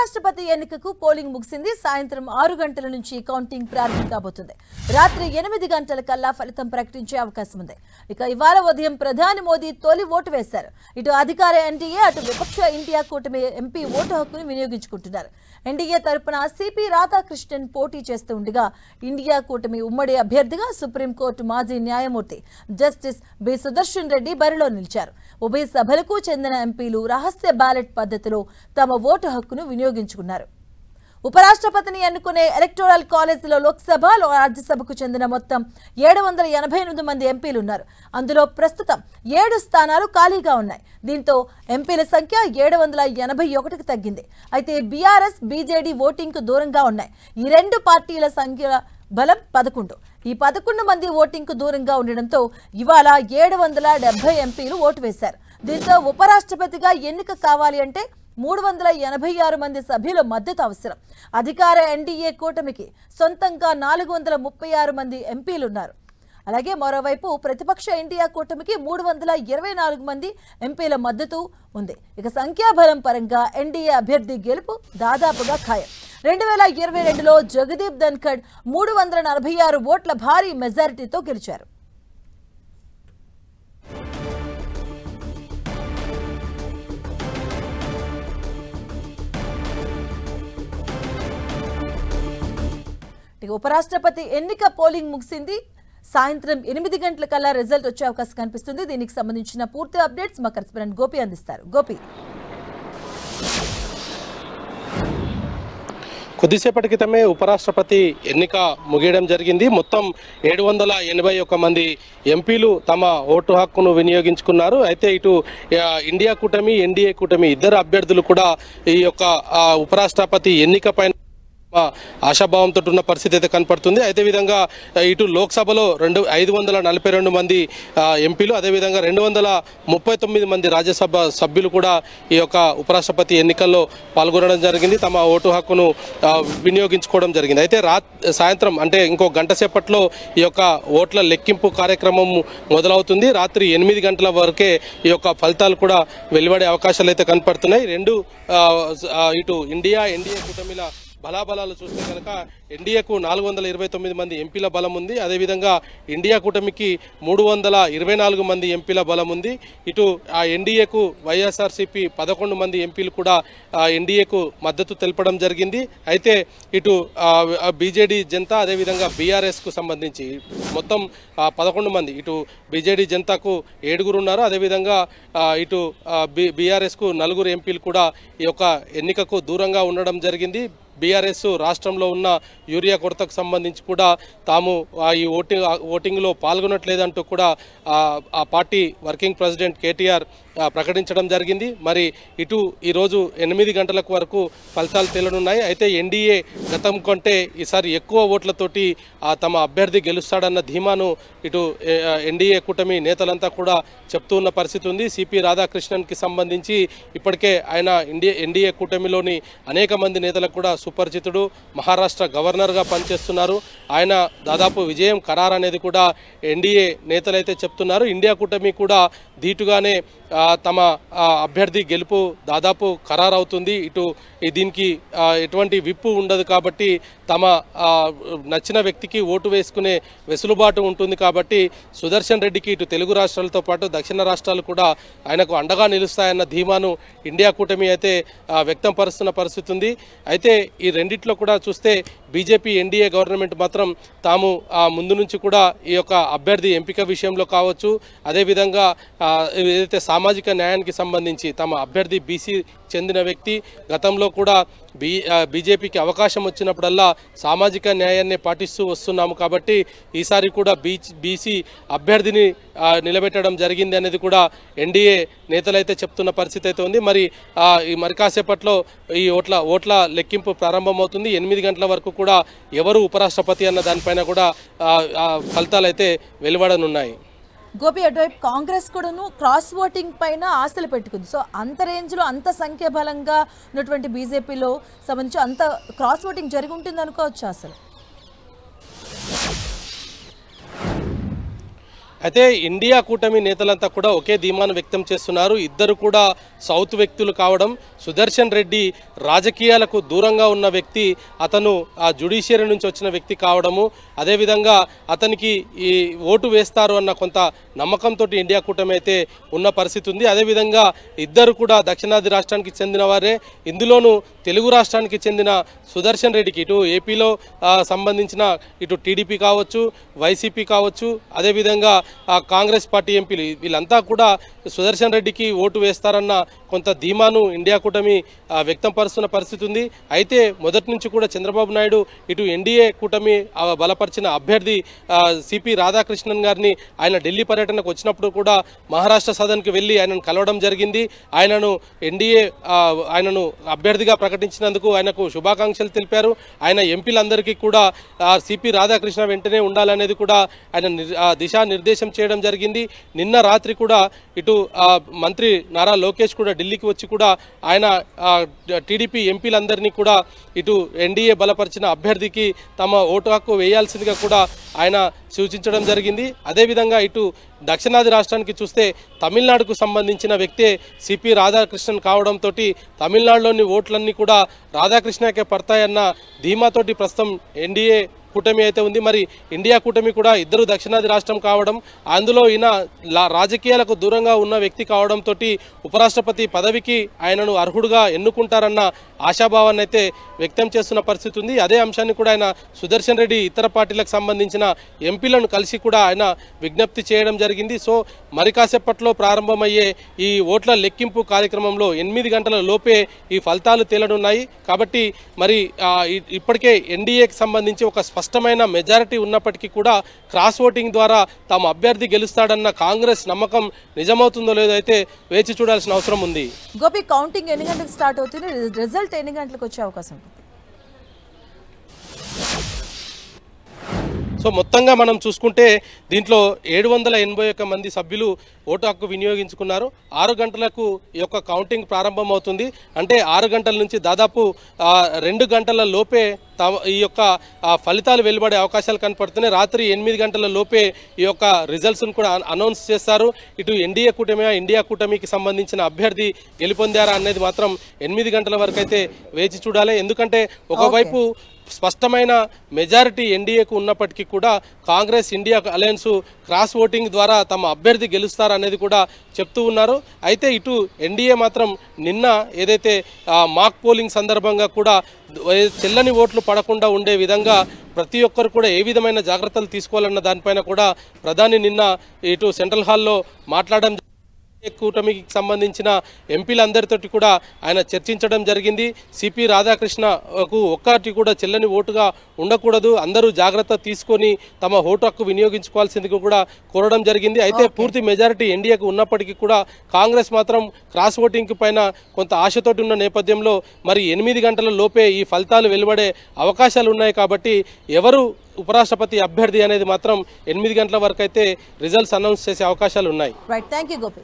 ఉపరాష్ట్రపతి ఎన్నికకు పోలింగ్ ముగిసింది. సాయంత్రం 6 గంటల నుంచి కౌంటింగ్ ప్రారంభం కాబోతుంది. రాత్రి 8 గంటల కల్లా ఫలితం ప్రకటించే అవకాశం ఉంది. ఇక ఇవాళ ఉదయం ప్రధాని మోదీ తొలి ఓటు వేశారు. ఇటు అధికార ఎన్డీఏ, అటు విపక్ష ఇండియా కూటమి ఎంపీ ఓటు హక్కును వినియోగించుకుంటున్నారు. ఎన్డీఏ తరపున సిపి రాధాకృష్ణన్ పోటీ చేస్తూ ఉండగా, ఇండియా కూటమి ఉమ్మడి అభ్యర్థిగా సుప్రీంకోర్టు మాజీ న్యాయమూర్తి జస్టిస్ బి సుదర్శన్ రెడ్డి బరిలో నిలిచారు. ఉభయ సభలకు చెందిన ఎంపీలు రహస్య బ్యాలెట్ పద్ధతిలో తమ ఓటు హక్కును వినియోగించుకున్నారు. ఉపరాష్ట్రపతిని ఎన్నుకునే ఎలక్టోరల్ కాలేజీలో లోక్సభ, రాజ్యసభకు చెందిన మొత్తం 788 మంది ఎంపీలు ఉన్నారు. అందులో ప్రస్తుతం 7 స్థానాలు ఖాళీగా ఉన్నాయి. దీంతో ఎంపీల సంఖ్య 781కి తగ్గింది. అయితే బీఆర్ఎస్, బీజేడీ ఓటింగ్కు దూరంగా ఉన్నాయి. ఈ రెండు పార్టీల సంఖ్య బలం 11. ఈ 11 మంది ఓటింగ్కు దూరంగా ఉండడంతో ఇవాళ 770 ఎంపీలు ఓటు వేశారు. దీంతో ఉపరాష్ట్రపతిగా ఎన్నిక కావాలి అంటే 386 మంది సభ్యుల మద్దతు అవసరం. అధికార ఎన్డీఏ కూటమికి సొంతంగా 436 మంది ఎంపీలున్నారు. అలాగే మరోవైపు ప్రతిపక్ష ఇండియా కూటమికి 324 మంది ఎంపీల మద్దతు ఉంది. ఇక సంఖ్యాబలం పరంగా ఎన్డీఏ అభ్యర్థి గెలుపు దాదాపుగా ఖాయం. 2022లో జగదీప్ ధన్ఖడ్ 346 ఓట్ల భారీ మెజారిటీతో గెలిచారు. ఉపరాష్ట్రపతి ఎన్నిక పోలింగ్ ముగిసింది. సాయంత్రం 8 గంటల కల్లా రిజల్ట్ వచ్చే అవకాశం కనిపిస్తుంది. దీనికి సంబంధించిన పూర్తి అప్డేట్స్ మా కరెస్పాండెంట్ గోపి అందిస్తారు. గోపి, కొద్దిసేపటి క్రితమే ఉపరాష్ట్రపతి ఎన్నిక ముగియడం జరిగింది. మొత్తం 781 మంది ఎంపీలు తమ ఓటు హక్కును వినియోగించుకున్నారు. అయితే ఇటు ఇండియా కూటమి, ఎన్డీఏ కూటమి ఇద్దరు అభ్యర్థులు కూడా ఈ యొక్క ఉపరాష్ట్రపతి ఎన్నిక పైన ఆశాభావంతో ఉన్న పరిస్థితి అయితే కనపడుతుంది. అదేవిధంగా ఇటు లోక్సభలో 542 మంది ఎంపీలు, అదేవిధంగా 239 మంది రాజ్యసభ సభ్యులు కూడా ఈ యొక్క ఉపరాష్ట్రపతి ఎన్నికల్లో పాల్గొనడం జరిగింది, తమ ఓటు హక్కును వినియోగించుకోవడం జరిగింది. అయితే సాయంత్రం అంటే ఇంకో గంట సేపట్లో ఈ యొక్క ఓట్ల లెక్కింపు కార్యక్రమం మొదలవుతుంది. రాత్రి 8 గంటల వరకే ఈ యొక్క ఫలితాలు కూడా వెలువడే అవకాశాలు అయితే కనపడుతున్నాయి. ఇటు ఇండియా, ఎన్డీఏ కూటమిల బలాబలాలు చూస్తే కనుక ఎన్డీఏకు 429 మంది ఎంపీల బలం ఉంది. అదేవిధంగా ఇండియా కూటమికి 324 మంది ఎంపీల బలం ఉంది. ఇటు ఆ ఎన్డీఏకు వైఎస్ఆర్సీపీ 11 మంది ఎంపీలు కూడా ఎన్డీఏకు మద్దతు తెలపడం జరిగింది. అయితే ఇటు బీజేడీ జనతా, అదేవిధంగా బీఆర్ఎస్కు సంబంధించి మొత్తం 11 మంది, ఇటు బీజేడీ జనతాకు 7 ఉన్నారు. అదేవిధంగా ఇటు బీఆర్ఎస్కు 4 ఎంపీలు కూడా ఈ యొక్క ఎన్నికకు దూరంగా ఉండడం జరిగింది. బీఆర్ఎస్ రాష్ట్రంలో ఉన్న యూరియా కొరతకు సంబంధించి కూడా తాము ఈ ఓటింగ్లో పాల్గొనట్లేదంటూ కూడా ఆ పార్టీ వర్కింగ్ ప్రెసిడెంట్ కేటీఆర్ ప్రకటించడం జరిగింది. మరి ఇటు ఈరోజు 8 గంటలకు వరకు ఫలితాలు తేలనున్నాయి. అయితే ఎన్డీఏ గతం కంటే ఈసారి ఎక్కువ ఓట్లతోటి తమ అభ్యర్థి గెలుస్తాడన్న ధీమాను ఇటు ఎన్డీఏ కూటమి నేతలంతా కూడా చెప్తూ ఉన్న పరిస్థితి ఉంది. సిపి రాధాకృష్ణన్కి సంబంధించి ఇప్పటికే ఆయన ఎన్డీఏ కూటమిలోని అనేక మంది నేతలకు కూడా సుపరిచితుడు. మహారాష్ట్ర గవర్నర్గా పనిచేస్తున్నారు. ఆయన దాదాపు విజయం ఖరారు అనేది కూడా ఎన్డీఏ నేతలైతే చెప్తున్నారు. ఇండియా కూటమి కూడా ధీటుగానే తమ అభ్యర్థి గెలుపు దాదాపు ఖరారవుతుంది. దీనికి ఎటువంటి విప్పు ఉండదు కాబట్టి తమ నచ్చిన వ్యక్తికి ఓటు వేసుకునే వెసులుబాటు ఉంటుంది కాబట్టి సుదర్శన్ రెడ్డికి ఇటు తెలుగు రాష్ట్రాలతో పాటు దక్షిణ రాష్ట్రాలు కూడా ఆయనకు అండగా నిలుస్తాయన్న ధీమాను ఇండియా కూటమి అయితే వ్యక్తం పరుస్తున్న పరిస్థితి ఉంది. అయితే ఈ రెండిట్లో కూడా చూస్తే బీజేపీ, ఎన్డీఏ గవర్నమెంట్ మాత్రం తాము ముందు నుంచి కూడా ఈ యొక్క అభ్యర్థి ఎంపిక విషయంలో కావచ్చు, అదేవిధంగా ఏదైతే సామాజిక న్యాయానికి సంబంధించి తమ అభ్యర్థి బీసీ చెందిన వ్యక్తి, గతంలో కూడా బీజేపీకి అవకాశం వచ్చినప్పుడల్లా సామాజిక న్యాయాన్ని పాటిస్తూ వస్తున్నాము కాబట్టి ఈసారి కూడా బీసీ అభ్యర్థిని నిలబెట్టడం జరిగింది అనేది కూడా ఎన్డీఏ నేతలైతే చెప్తున్న పరిస్థితి అయితే ఉంది. మరి కాసేపట్లో ఈ ఓట్ల లెక్కింపు ప్రారంభమవుతుంది. 8 గంటల వరకు కూడా ఎవరు ఉపరాష్ట్రపతి అన్న దానిపైన కూడా ఫలితాలు అయితే వెలువడనున్నాయి. గోపి, అటువైపు కాంగ్రెస్ కూడాను క్రాస్ ఓటింగ్ పైన ఆశలు పెట్టుకుంది. సో అంత రేంజ్లో, అంత సంఖ్యాబలంగా ఉన్నటువంటి బీజేపీలో సంబంధించి అంత క్రాస్ ఓటింగ్ జరిగి ఉంటుంది అనుకోవచ్చు అసలు? అయితే ఇండియా కూటమి నేతలంతా కూడా ఒకే ధీమాను వ్యక్తం చేస్తున్నారు. ఇద్దరు కూడా సౌత్ వ్యక్తులు కావడం, సుదర్శన్ రెడ్డి రాజకీయాలకు దూరంగా ఉన్న వ్యక్తి, అతను ఆ జ్యుడిషియరీ నుంచి వచ్చిన వ్యక్తి కావడము, అదేవిధంగా అతనికి ఈ ఓటు వేస్తారు అన్న కొంత నమ్మకంతో ఇండియా కూటమి అయితే ఉన్న పరిస్థితి ఉంది. అదేవిధంగా ఇద్దరు కూడా దక్షిణాది రాష్ట్రానికి చెందిన వారే. ఇందులోనూ తెలుగు రాష్ట్రానికి చెందిన సుదర్శన్ రెడ్డికి ఇటు ఏపీలో సంబంధించిన ఇటు టీడీపీ కావచ్చు, వైసీపీ కావచ్చు, అదేవిధంగా కాంగ్రెస్ పార్టీ ఎంపీలు వీళ్ళంతా కూడా సుదర్శన్ రెడ్డికి ఓటు వేస్తారన్న కొంత ధీమాను ఇండియా కూటమి వ్యక్తం పరుస్తున్న పరిస్థితి ఉంది. అయితే మొదటి నుంచి కూడా చంద్రబాబు నాయుడు ఇటు ఎన్డీఏ కూటమి బలపరిచిన అభ్యర్థి సిపి రాధాకృష్ణన్ గారిని ఆయన ఢిల్లీ పర్యటనకు వచ్చినప్పుడు కూడా మహారాష్ట్ర సదన్కి వెళ్ళి ఆయనను కలవడం జరిగింది. ఆయనను ఆయనను అభ్యర్థిగా ప్రకటించినందుకు ఆయనకు శుభాకాంక్షలు తెలిపారు. ఆయన ఎంపీలందరికీ కూడా సిపి రాధాకృష్ణ వెంటనే ఉండాలనేది కూడా ఆయన దిశానిర్దేశం చేయడం జరిగింది. నిన్న రాత్రి కూడా ఇటు మంత్రి నారా లోకేష్ కూడా ఢిల్లీకి వచ్చి కూడా ఆయన టీడీపీ ఎంపీలందరినీ కూడా ఇటు ఎన్డీఏ బలపరిచిన అభ్యర్థికి తమ ఓటు హక్కు వేయాల్సిందిగా కూడా ఆయన సూచించడం జరిగింది. అదేవిధంగా ఇటు దక్షిణాది రాష్ట్రానికి చూస్తే తమిళనాడుకు సంబంధించిన వ్యక్తే సిపి రాధాకృష్ణన్ కావడంతో తమిళనాడులోని ఓట్లన్నీ కూడా రాధాకృష్ణకే పడతాయన్న ధీమాతోటి ప్రస్తుతం ఎన్డీఏ కూటమి అయితే ఉంది. మరి ఇండియా కూటమి కూడా ఇద్దరు దక్షిణాది రాష్ట్రం కావడం, అందులో ఈయన రాజకీయాలకు దూరంగా ఉన్న వ్యక్తి కావడంతో ఉపరాష్ట్రపతి పదవికి ఆయనను అర్హుడుగా ఎన్నుకుంటారన్న ఆశాభావాన్ని అయితే వ్యక్తం చేస్తున్న పరిస్థితి ఉంది. అదే అంశాన్ని కూడా ఆయన సుదర్శన్ రెడ్డి ఇతర పార్టీలకు సంబంధించిన ఎంపీలను కలిసి కూడా ఆయన విజ్ఞప్తి చేయడం జరిగింది. సో మరి కాసేపట్లో ప్రారంభమయ్యే ఈ ఓట్ల లెక్కింపు కార్యక్రమంలో 8 గంటల లోపే ఈ ఫలితాలు తేలనున్నాయి. కాబట్టి మరి ఇప్పటికే ఎన్డీఏకి సంబంధించి ఒక స్పష్టమైన మెజారిటీ ఉన్నప్పటికీ కూడా క్రాస్ ఓటింగ్ ద్వారా తమ అభ్యర్థి గెలుస్తాడన్న కాంగ్రెస్ నమ్మకం నిజమవుతుందో లేదో అయితే వేచి చూడాల్సిన అవసరం ఉంది. గోపి, కౌంటింగ్ ఎన్ని గంటలకు స్టార్ట్ అవుతుంది? రిజల్ట్ ఎన్ని గంటలకు వచ్చే అవకాశం ఉంటుంది? సో మొత్తంగా మనం చూసుకుంటే దీంట్లో 781 మంది సభ్యులు ఓటు హక్కు వినియోగించుకున్నారు. 6 గంటలకు ఈ యొక్క కౌంటింగ్ ప్రారంభమవుతుంది. అంటే 6 గంటల నుంచి దాదాపు 2 గంటల లోపే ఈ యొక్క ఫలితాలు వెలువడే అవకాశాలు కనపడుతున్నాయి. రాత్రి 8 గంటల లోపే ఈ యొక్క రిజల్ట్స్ను కూడా అనౌన్స్ చేస్తారు. ఇటు ఎన్డీఏ కూటమి, ఇండియా కూటమికి సంబంధించిన అభ్యర్థి గెలుపొందారా అనేది మాత్రం 8 గంటల వరకు అయితే వేచి చూడాలి. ఎందుకంటే ఒకవైపు స్పష్టమైన మెజారిటీ ఎన్డీఏకు ఉన్నప్పటికీ కూడా Congress India alliance cross voting ద్వారా తమ అభ్యర్థి గెలుస్తారనేది కూడా చెప్తూ ఉన్నారు. అయితే ఇటు ఎన్డీఏ మాత్రం నిన్న ఏదైతే మాక్ పోలింగ్ సందర్భంగా కూడా చెల్లని ఓట్లు పడకుండా ఉండే విధంగా ప్రతి ఒక్కరు కూడా ఏ విధమైన జాగ్రత్తలు తీసుకోవాలన్న దానిపైన కూడా ప్రధాని నిన్న ఇటు సెంట్రల్ హాల్లో మాట్లాడడం, కూటమికి సంబంధించిన ఎంపీలందరితోటి కూడా ఆయన చర్చించడం జరిగింది. సిపి రాధాకృష్ణకు ఒక్కటి కూడా చెల్లని ఓటుగా ఉండకూడదు, అందరూ జాగ్రత్త తీసుకొని తమ ఓటు హక్కు వినియోగించుకోవాల్సిందిగా కూడా కోరడం జరిగింది. అయితే పూర్తి మెజారిటీ ఎన్డీఏకు ఉన్నప్పటికీ కూడా కాంగ్రెస్ మాత్రం క్రాస్ ఓటింగ్ పైన కొంత ఆశతోటి ఉన్న నేపథ్యంలో మరి 8 గంటల లోపే ఈ ఫలితాలు వెలువడే అవకాశాలు ఉన్నాయి. కాబట్టి ఎవరు ఉపరాష్ట్రపతి అభ్యర్థి అనేది మాత్రం 8 గంటల వరకు అయితే రిజల్ట్స్ అనౌన్స్ చేసే అవకాశాలు ఉన్నాయి. Right, thank you Gopi.